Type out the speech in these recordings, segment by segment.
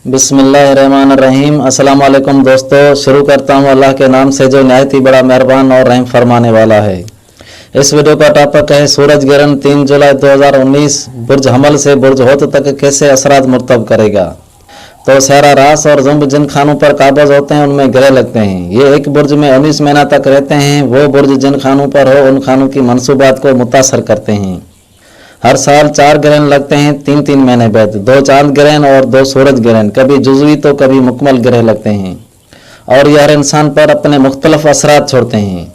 बिस्मिल्लाहिर्रहमानिर्रहीम। अस्सलाम वालेकुम दोस्तों, शुरू करता हूँ अल्लाह के नाम से जो नहायत ही बड़ा मेहरबान और रहम फरमाने वाला है। इस वीडियो का टॉपिक है सूरज ग्रहण 3 जुलाई 2019 बुर्ज हमल से बुर्ज होत तक कैसे असरात मुर्तब करेगा। तो सारा रास और जुम्ब जिन खानों पर काबज होते हैं उनमें ग्रह लगते हैं। ये एक बुर्ज में 19 महीना तक रहते हैं। वो बुर्ज जिन खानों पर हो उन खानों की मनसूबात को मुतासर करते हैं। हर साल 4 ग्रहण लगते हैं 3-3 महीने बाद, 2 चांद ग्रहण और 2 सूरज ग्रहण, कभी जुज़वी तो कभी मुकम्मल ग्रह लगते हैं और ये हर इंसान पर अपने मुख्तलिफ असरात छोड़ते हैं।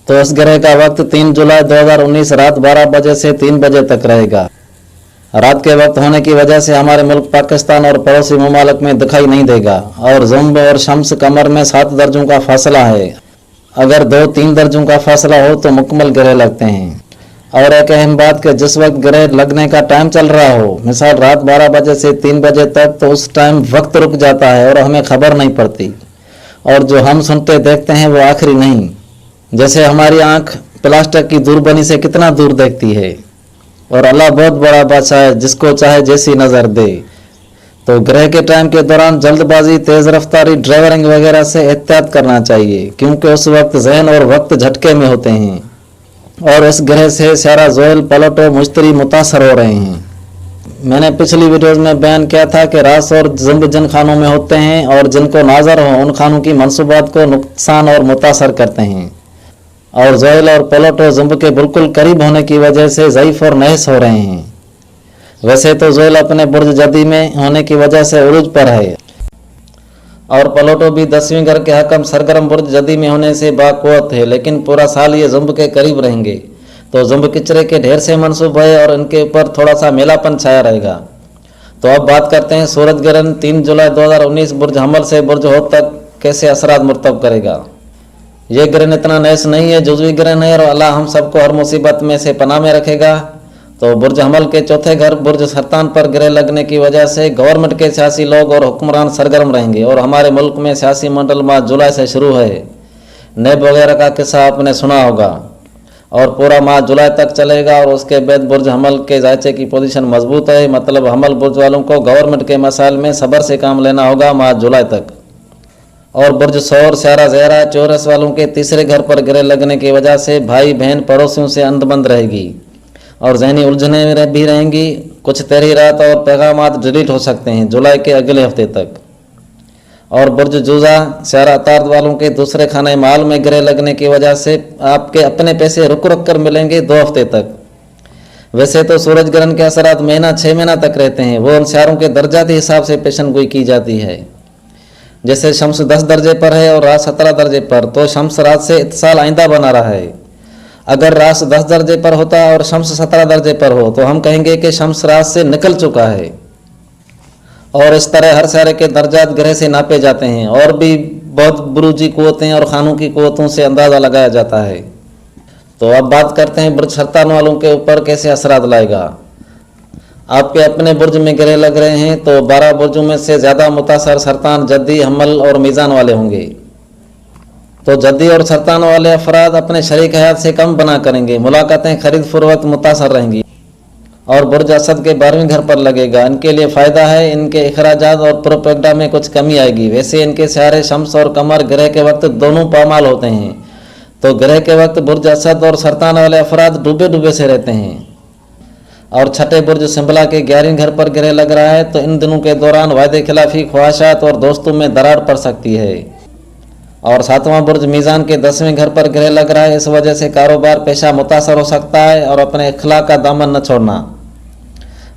तो इस ग्रह का वक्त 3 जुलाई 2019 रात 12 बजे से 3 बजे तक रहेगा। रात के वक्त होने की वजह से हमारे मुल्क पाकिस्तान और पड़ोसी ममालिक में दिखाई नहीं देगा और जुम्ब और शम्स कमर में 7 दर्जों का फासला है। अगर 2-3 दर्जों का फासला हो तो मुकम्मल ग्रह लगते हैं। और एक अहम बात कि जिस वक्त ग्रह लगने का टाइम चल रहा हो, मिसाल रात 12 बजे से 3 बजे तक, तो उस टाइम वक्त रुक जाता है और हमें खबर नहीं पड़ती और जो हम सुनते देखते हैं वो आखिरी नहीं। जैसे हमारी आंख प्लास्टिक की दूरबीनी से कितना दूर देखती है और अल्लाह बहुत बड़ा बादशाह है, जिसको चाहे जैसी नज़र दे। तो ग्रह के टाइम के दौरान जल्दबाजी, तेज़ रफ्तारी, ड्राइवरिंग वगैरह से एहतियात करना चाहिए क्योंकि उस वक्त जहन और वक्त झटके में होते हैं और इस ग्रह से सारा जोयल, प्लूटो, मुश्तरी मुतासर हो रहे हैं। मैंने पिछली वीडियोज़ में बयान किया था कि रास और जुम्ब जिन खानों में होते हैं और जिनको नाजर हो उन खानों की मनसूबात को नुकसान और मुतासर करते हैं और जोयल और प्लूटो जुम्ब के बिल्कुल करीब होने की वजह से ज़ईफ़ और नहस हो रहे हैं। वैसे तो जोयल अपने बुर्ज जदी में होने की वजह से उरूज पर है और प्लूटो भी 10वें घर के हकम सरगर्म बुर्ज जदी में होने से बाक़ुव्वत है, लेकिन पूरा साल ये जुम्ब के करीब रहेंगे। तो जुम्ब किचरे के ढेर से मनसूब है और इनके ऊपर थोड़ा सा मेलापन छाया रहेगा। तो अब बात करते हैं सूरज ग्रहण 3 जुलाई 2019 बुर्ज हमल से बुर्ज होत तक कैसे असरात मुर्तब करेगा। ये ग्रहण इतना नहस नहीं है, जुज़वी ग्रहण है और अल्लाह हम सबको हर मुसीबत में से पनाह में रखेगा। तो बुर्ज हमल के चौथे घर बुर्ज सरतान पर ग्रह लगने की वजह से गवर्नमेंट के सियासी लोग और हुक्मरान सरगर्म रहेंगे और हमारे मुल्क में सियासी मंडल माह जुलाई से शुरू है। नेब वगैरह का किस्सा आपने सुना होगा और पूरा माह जुलाई तक चलेगा और उसके बाद बुर्ज हमल के जायचे की पोजीशन मजबूत है। मतलब हमल बुर्ज वालों को गवर्नमेंट के मसाइल में सब्र से काम लेना होगा माह जुलाई तक। और बुर्ज सौर, स्यारा, ज़हरा, चौरस वालों के तीसरे घर पर ग्रह लगने की वजह से भाई बहन पड़ोसियों से अंदबंद रहेगी और ज़हनी उलझने भी रहेंगी। कुछ तेरी रात और पैगामात डिलीट हो सकते हैं जुलाई के अगले हफ्ते तक। और बुर्ज जूजा, स्यारा अतार्द वालों के दूसरे खाने माल में ग्रह लगने की वजह से आपके अपने पैसे रुक रुक कर मिलेंगे 2 हफ्ते तक। वैसे तो सूरज ग्रहण के असरात महीना 6 महीना तक रहते हैं, वो उन स्यारों के दर्जाती हिसाब से पेशन गोई की जाती है। जैसे शम्स 10 दर्जे पर है और रात 17 दर्जे पर, तो शम्स रात से इत्तिसाल आइंदा बना रहा है। अगर रात 10 दर्जे पर होता और शम्स 17 दर्जे पर हो तो हम कहेंगे कि शम्स रात से निकल चुका है। और इस तरह हर सारे के दर्जात ग्रह से नापे जाते हैं और भी बहुत बुरूजी कुव्वतें और खानों की कुव्वतों से अंदाज़ा लगाया जाता है। तो अब बात करते हैं बुर्ज सरतान वालों के ऊपर कैसे असरात लाएगा। आपके अपने बुर्ज में ग्रह लग रहे हैं तो 12 बुर्जों में से ज़्यादा मुतासर सरतान, जद्दी, हमल और मीज़ान वाले होंगे। तो जद्दी और सरतान वाले अफराद अपने शरीक हयात से कम बना करेंगे, मुलाकातें खरीद फरोख्त मुतासर रहेंगी। और बुर्ज असद के 12वें घर पर लगेगा, इनके लिए फ़ायदा है, इनके अखराजात और प्रोपेगेंडा में कुछ कमी आएगी। वैसे इनके सारे शम्स और कमर ग्रह के वक्त दोनों पामाल होते हैं, तो ग्रह के वक्त बुर्ज असद और सरतान वाले अफराद डूबे डूबे से रहते हैं। और छठे बुर्ज सिंबला के 11वें घर पर ग्रह लग रहा है तो इन दिनों के दौरान वायदे खिलाफी, ख्वाहिशात और दोस्तों में दरार पड़ सकती है। और 7वां बुर्ज मीज़ान के 10वें घर पर ग्रह लग रहा है, इस वजह से कारोबार पेशा मुतासर हो सकता है और अपने अखलाक का दामन न छोड़ना।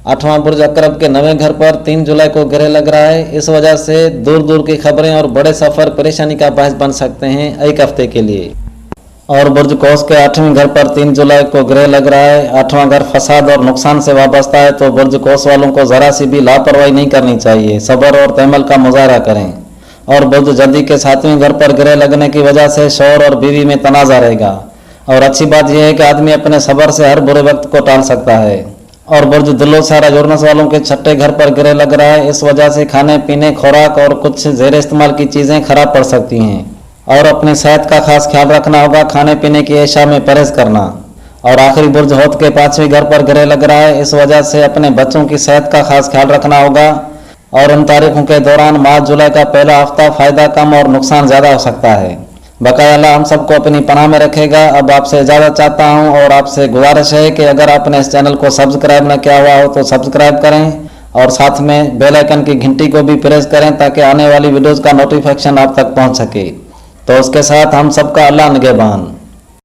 8वां बुर्ज अकरब के 9वें घर पर 3 जुलाई को ग्रह लग रहा है, इस वजह से दूर दूर की खबरें और बड़े सफ़र परेशानी का बायस बन सकते हैं एक हफ्ते के लिए। और बुर्ज कौस के 8वें घर पर 3 जुलाई को ग्रह लग रहा है। 8वां घर फसाद और नुकसान से वाबस्ता है, तो बुर्ज कौस वालों को ज़रा सी भी लापरवाही नहीं करनी चाहिए, सब्र और तहम्मुल का मुजाहरा करें। और बुर्ज जद्दी के 7वें घर पर ग्रह लगने की वजह से शौहर और बीवी में तनाज़ा रहेगा। और अच्छी बात यह है कि आदमी अपने सब्र से हर बुरे वक्त को टाल सकता है। और बुर्ज दिलो सारा यूरनस वालों के 6ठे घर पर ग्रह लग रहा है, इस वजह से खाने पीने, खुराक और कुछ ज़ेर इस्तेमाल की चीज़ें खराब पड़ सकती हैं। और अपनी सेहत का खास ख्याल रखना होगा, खाने पीने की एशिया में परहेज करना। और आखिरी बुर्ज हौद के 5वें घर पर ग्रह लग रहा है, इस वजह से अपने बच्चों की सेहत का खास ख्याल रखना होगा। और उन तारीखों के दौरान मार्च जुलाई का पहला हफ्ता फायदा कम और नुकसान ज़्यादा हो सकता है। बकाया अल्लाह हम सबको अपनी पनाह में रखेगा। अब आपसे इजाज़त चाहता हूं और आपसे गुजारिश है कि अगर आपने इस चैनल को सब्सक्राइब न किया हुआ हो तो सब्सक्राइब करें और साथ में बेल आइकन की घंटी को भी प्रेस करें ताकि आने वाली वीडियोज़ का नोटिफिकेशन आप तक पहुंच सके। तो उसके साथ हम सबका अल्लाह निगहबान।